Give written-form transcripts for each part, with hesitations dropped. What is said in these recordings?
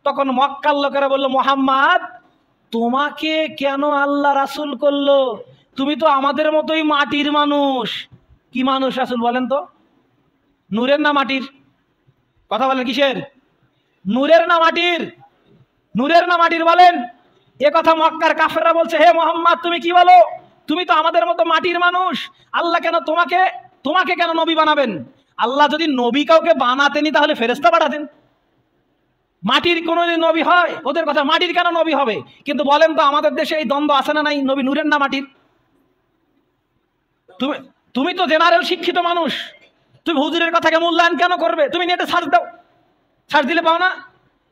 তখন মক্কার লোকেরা বলল, মুহাম্মদ তোমাকে কেন আল্লাহ রাসূল করলো? তুমি তো আমাদের মতোই মাটির মানুষ। কি মানুষ রাসূল বলেন তো? নূরের না মাটির? কথা বলেন, কিসের? নূরের না মাটির? নূরের না মাটির বলেন। এ কথা মক্কার কাফেররা বলছে, হে মুহাম্মদ তুমি কি বলো? তুমি তো আমাদের মতো মাটির মানুষ, আল্লাহ কেন তোমাকে কেন নবী বানাবেন? আল্লাহ যদি নবী কাউকে বানাতেনি তাহলে ফেরেশতা পাঠাতেন। মাটির কোন নবী হয়? ওদের কথা, মাটির কেন নবী হবে? কিন্তু বলেন তো আমাদের দেশে এই দ্বন্দ্ব আছে না নাই? নবী নূরের না মাটির? তুমি তো জেনারেল শিক্ষিত মানুষ, তুমি হুজুরের কথাকে মূল্যায়ন কেন করবে? তুমি নেটে সার্চ দাও, সার্চ দিলে পাও না?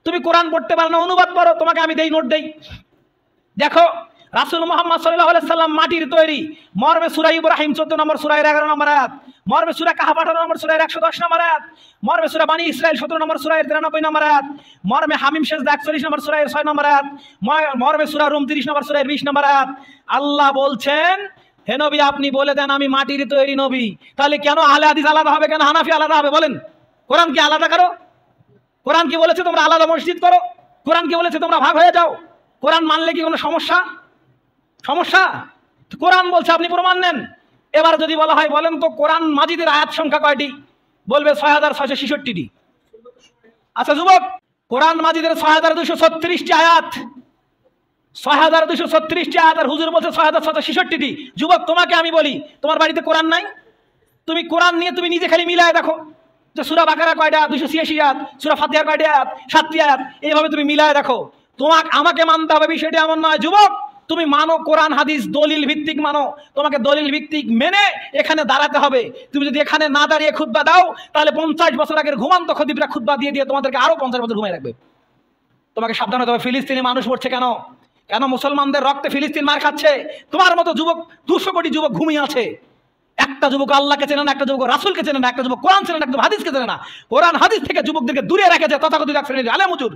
তুমি কোরআন পড়তে পারো না, অনুবাদ পড়ো, তোমাকে আমি দেই, নোট দেই। দেখো রাসূল মুহাম্মদ সাল্লাল্লাহু আলাইহি সাল্লাম মাটির তৈরি। মর্মে সূরা ইব্রাহিম 14 নম্বর সূরা 11 নম্বর আয়াত, মর্মে সূরা কাহফ 18 নম্বর সূরা 110 নম্বর আয়াত, মর্মে সূরা বানী ইসরাইল 17 নম্বর সূরা 93 নম্বর আয়াত, মর্মে হামিম সেজদা 41 নম্বর সূরা 6 নম্বর আয়াত, মর্মে সূরা রুম 30 নম্বর সূরা 20 নম্বর আয়াত। আল্লাহ বলছেন, হে নবী আপনি বলে দেন আমি মাটির তৈরি নবী। তাহলে কেন আহলে হাদিস আলাদা হবে, কেন হানাফি আলাদা হবে? বলেন। কোরআন কি আলাদা করো? কোরআন কি বলেছে তোমরা আলাদা মসজিদ করো? কোরআন কি বলেছে তোমরা ভাগ হয়ে যাও? কোরআন মানলে কি কোনো সমস্যা? কোরআন বলছে, আপনি প্রমাণ নেন। এবার যদি বলা হয় বলেন তো কোরআন মাজিদের আয়াত সংখ্যা কয়টি? বলবে 6666টি। আচ্ছা যুবক, কোরআন মাজিদের 6236টি আয়াত, 6236টি আয়াত, আর হুজুর বলছে 6666টি। যুবক তোমাকে আমি বলি, তোমার বাড়িতে কোরআন নাই? তুমি কোরআন নিয়ে তুমি নিজে খালি মিলায় দেখো যে সূরা বাকারা কয়টা, 286 আয়াত, সূরা ফাতিহা কয়টা আয়াত, 7টি আয়াত, এইভাবে তুমি মিলায় দেখো। আমাকে মানতে হবে বিষয়টি এমন নয়। যুবক তুমি মানো কোরআন হাদিস দলিল ভিত্তিক মানো, তোমাকে দলিল ভিত্তিক মেনে এখানে দাঁড়াতে হবে। তুমি যদি এখানে না দাঁড়িয়ে খুতবা দাও তাহলে 50 বছর আগের ঘুমান্ত খতিবরা খুতবা দিয়ে তোমাদেরকে আরো 50 বছর ঘুমিয়ে রাখবে। তোমাকে সাবধান হতে হবে। ফিলিস্তিনি মানুষ মরছে কেন? কেন মুসলমানদের রক্তে ফিলিস্তিন মার খাচ্ছে? তোমার মতো যুবক 200 কোটি যুবক ঘুমিয়ে আছে। একটা যুবক আল্লাহকে চেনে না, একটা যুবক রাসূলকে চেনে না, একটা যুবক কোরআন চেনে না, একটা হাদিসকে চেনে না। কোরআন হাদিস থেকে যুবকদেরকে দূরে রেখেছে তথাকথিত এক শ্রেণীর আলেম হুজুর,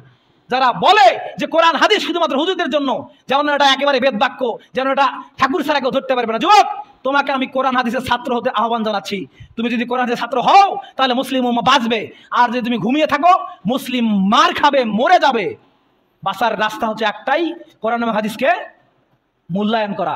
যারা বলে যে কোরআন হাদিস শুধুমাত্র হুজুরদের জন্য, যেমন এটা একেবারে বেদ বাক্য, যেন এটা ঠাকুর ছাড়া কেউ ধরতে পারবে না। যুবক তোমাকে আমি কোরআন হাদিসের ছাত্র হতে আহ্বান জানাচ্ছি। তুমি যদি কোরআন হাদিসের ছাত্র হও তাহলে মুসলিম উম্মাহ বাঁচবে, আর যদি তুমি ঘুমিয়ে থাকো মুসলিম মার খাবে, মরে যাবে। বাঁচার রাস্তা হচ্ছে একটাই, কোরআন এবং হাদিসকে মূল্যায়ন করা।